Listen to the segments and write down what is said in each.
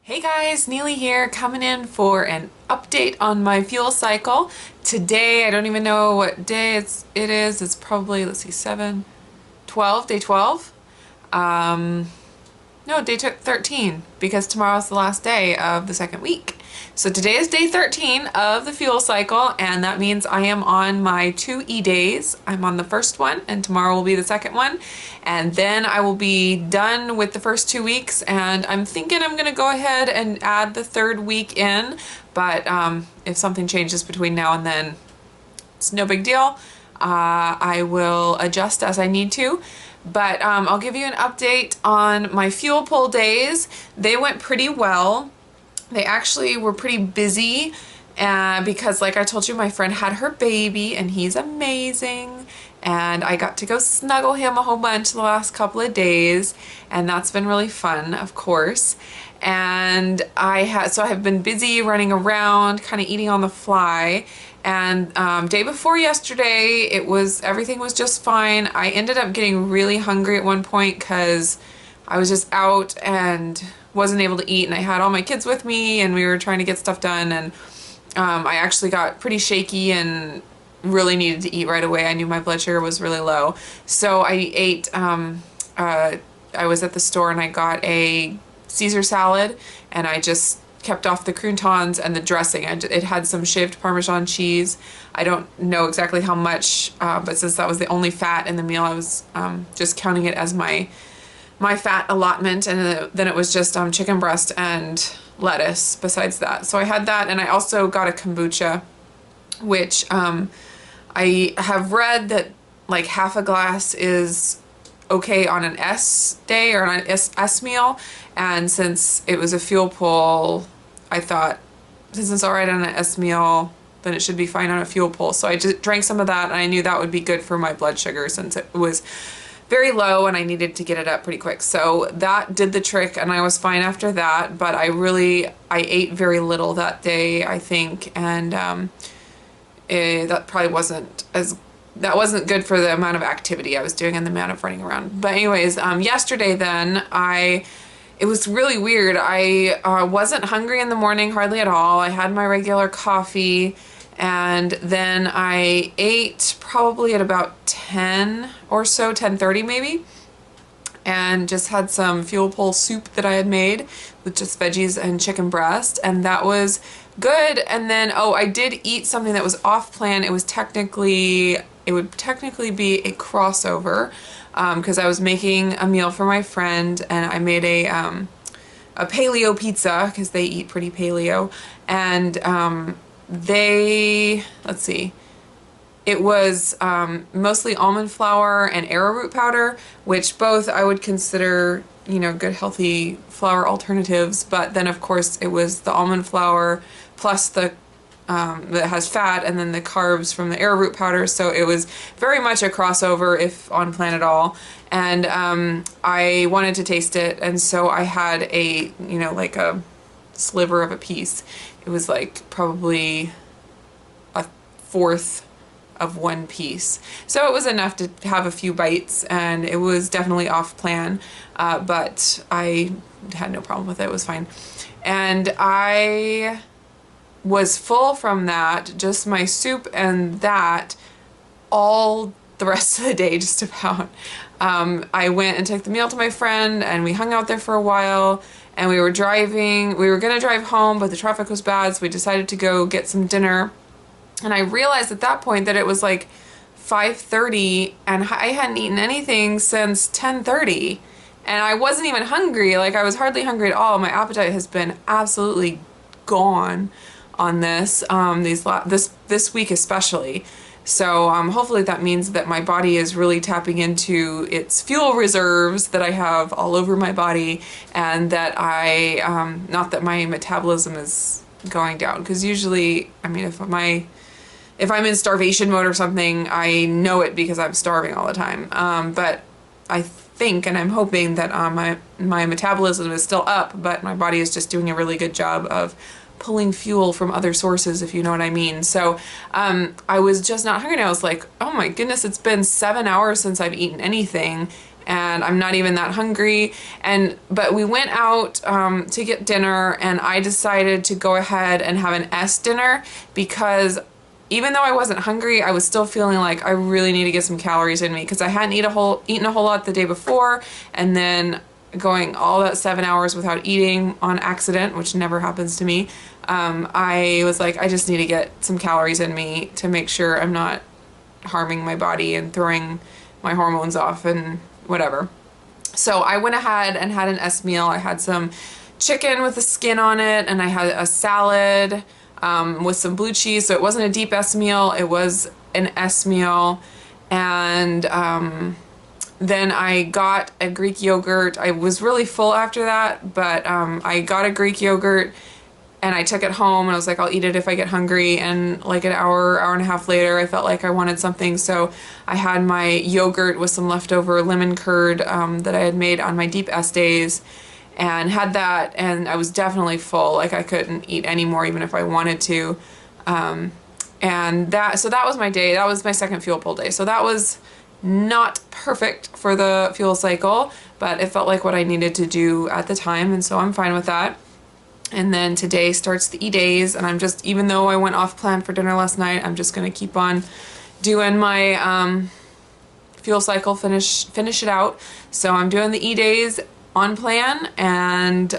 Hey guys, Neely here, coming in for an update on my fuel cycle. Today, I don't even know what day it is. It's probably, let's see, 12, day 12. No, day 13, because tomorrow's the last day of the second week. So today is day 13 of the fuel cycle, and that means I am on my 2 days. I'm on the first one, and tomorrow will be the second one. And then I will be done with the first 2 weeks, and I'm thinking I'm gonna go ahead and add the third week in, but if something changes between now and then, it's no big deal. I will adjust as I need to. But I'll give you an update on my fuel pull days. They went pretty well. They actually were pretty busy because, like I told you, my friend had her baby and he's amazing. And I got to go snuggle him a whole bunch the last couple of days, and that's been really fun, of course. And I have been busy running around, kind of eating on the fly. And day before yesterday, everything was just fine. I ended up getting really hungry at one point because I was just out and wasn't able to eat, and I had all my kids with me and we were trying to get stuff done, and I actually got pretty shaky and really needed to eat right away. I knew my blood sugar was really low. So I ate, I was at the store and I got a Caesar salad, and I just kept off the croutons and the dressing. It had some shaved Parmesan cheese. I don't know exactly how much, but since that was the only fat in the meal, I was just counting it as my fat allotment, and then it was just chicken breast and lettuce besides that. So I had that, and I also got a kombucha, which I have read that like half a glass is okay on an S day or on an S meal, and since it was a fuel pull, I thought since it's alright on an S meal, then it should be fine on a fuel pull. So I just drank some of that, and I knew that would be good for my blood sugar since it was very low and I needed to get it up pretty quick. So that did the trick, and I was fine after that, but I ate very little that day, I think, and that probably wasn't good for the amount of activity I was doing and the amount of running around. But anyways, yesterday then, it was really weird. I wasn't hungry in the morning, hardly at all. I had my regular coffee, and then I ate probably at about 10 or so, 10:30 maybe, and just had some fuel pull soup that I had made with just veggies and chicken breast, and that was good. And then, I did eat something that was off plan. It would technically be a crossover, because I was making a meal for my friend, and I made a paleo pizza because they eat pretty paleo, and let's see, it was mostly almond flour and arrowroot powder, which both I would consider, good healthy flour alternatives. But then of course it was the almond flour plus the that has fat, and then the carbs from the arrowroot powder. So it was very much a crossover, if on plan at all. And I wanted to taste it, and so I had like a sliver of a piece. It was like probably a fourth of one piece. So it was enough to have a few bites, and it was definitely off plan, but I had no problem with it. It was fine. And I was full from that, just my soup and that, all the rest of the day just about. I went and took the meal to my friend, and we hung out there for a while, and we were gonna drive home, but the traffic was bad, so we decided to go get some dinner. And I realized at that point that it was like 5:30, and I hadn't eaten anything since 10:30, and I wasn't even hungry. Like, I was hardly hungry at all. My appetite has been absolutely gone on this this week especially. So hopefully that means that my body is really tapping into its fuel reserves that I have all over my body, and that not that my metabolism is going down, because usually, I mean, if I'm in starvation mode or something, I know it because I'm starving all the time. But I think, and I'm hoping that my metabolism is still up, but my body is just doing a really good job of pulling fuel from other sources, if you know what I mean. So I was just not hungry, and I was like, oh my goodness, it's been 7 hours since I've eaten anything, and I'm not even that hungry. But we went out to get dinner, and I decided to go ahead and have an S dinner because even though I wasn't hungry, I was still feeling like I really need to get some calories in me because I hadn't eaten a whole lot the day before, and then going all that 7 hours without eating on accident, which never happens to me. I was like, I just need to get some calories in me to make sure I'm not harming my body and throwing my hormones off and whatever. So I went ahead and had an S meal. I had some chicken with the skin on it, and I had a salad with some blue cheese. So it wasn't a deep S meal, it was an S meal. And then I got a Greek yogurt. I was really full after that, but I got a Greek yogurt and I took it home, and I was like, I'll eat it if I get hungry. And like an hour and a half later, I felt like I wanted something, so I had my yogurt with some leftover lemon curd that I had made on my deep S days, and had that, and I was definitely full. Like I couldn't eat anymore even if I wanted to. So that was my day. That was my second fuel pull day. So that was not perfect for the fuel cycle, but it felt like what I needed to do at the time, and so I'm fine with that. And then today starts the E-days, and I'm just, even though I went off plan for dinner last night, I'm just gonna keep on doing my fuel cycle, finish it out. So I'm doing the E-days on plan, and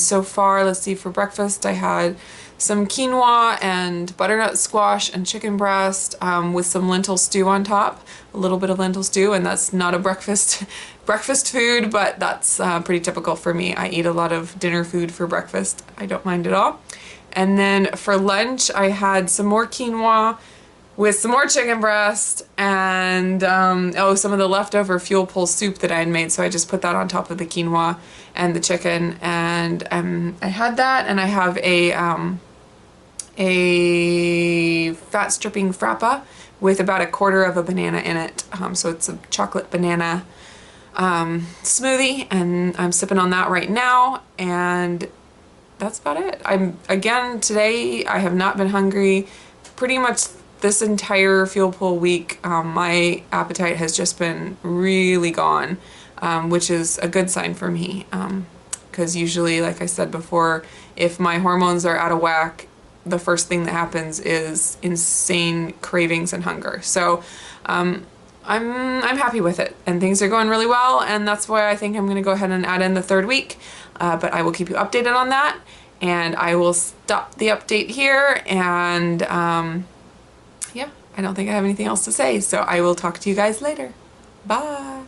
so far, let's see, for breakfast I had some quinoa and butternut squash and chicken breast with some lentil stew on top, a little bit of lentil stew, and that's not a breakfast food, but that's pretty typical for me. I eat a lot of dinner food for breakfast. I don't mind at all. And then for lunch I had some more quinoa with some more chicken breast and some of the leftover fuel pull soup that I had made, so I just put that on top of the quinoa and the chicken, and I had that, and I have a fat stripping frappa with about a quarter of a banana in it, so it's a chocolate banana smoothie, and I'm sipping on that right now, and that's about it. Again, today I have not been hungry pretty much this entire fuel pull week. My appetite has just been really gone, which is a good sign for me, because usually, like I said before, if my hormones are out of whack, the first thing that happens is insane cravings and hunger. So I'm happy with it, and things are going really well, and that's why I think I'm going to go ahead and add in the third week, but I will keep you updated on that, and I will stop the update here, and yeah, I don't think I have anything else to say, so I will talk to you guys later. Bye!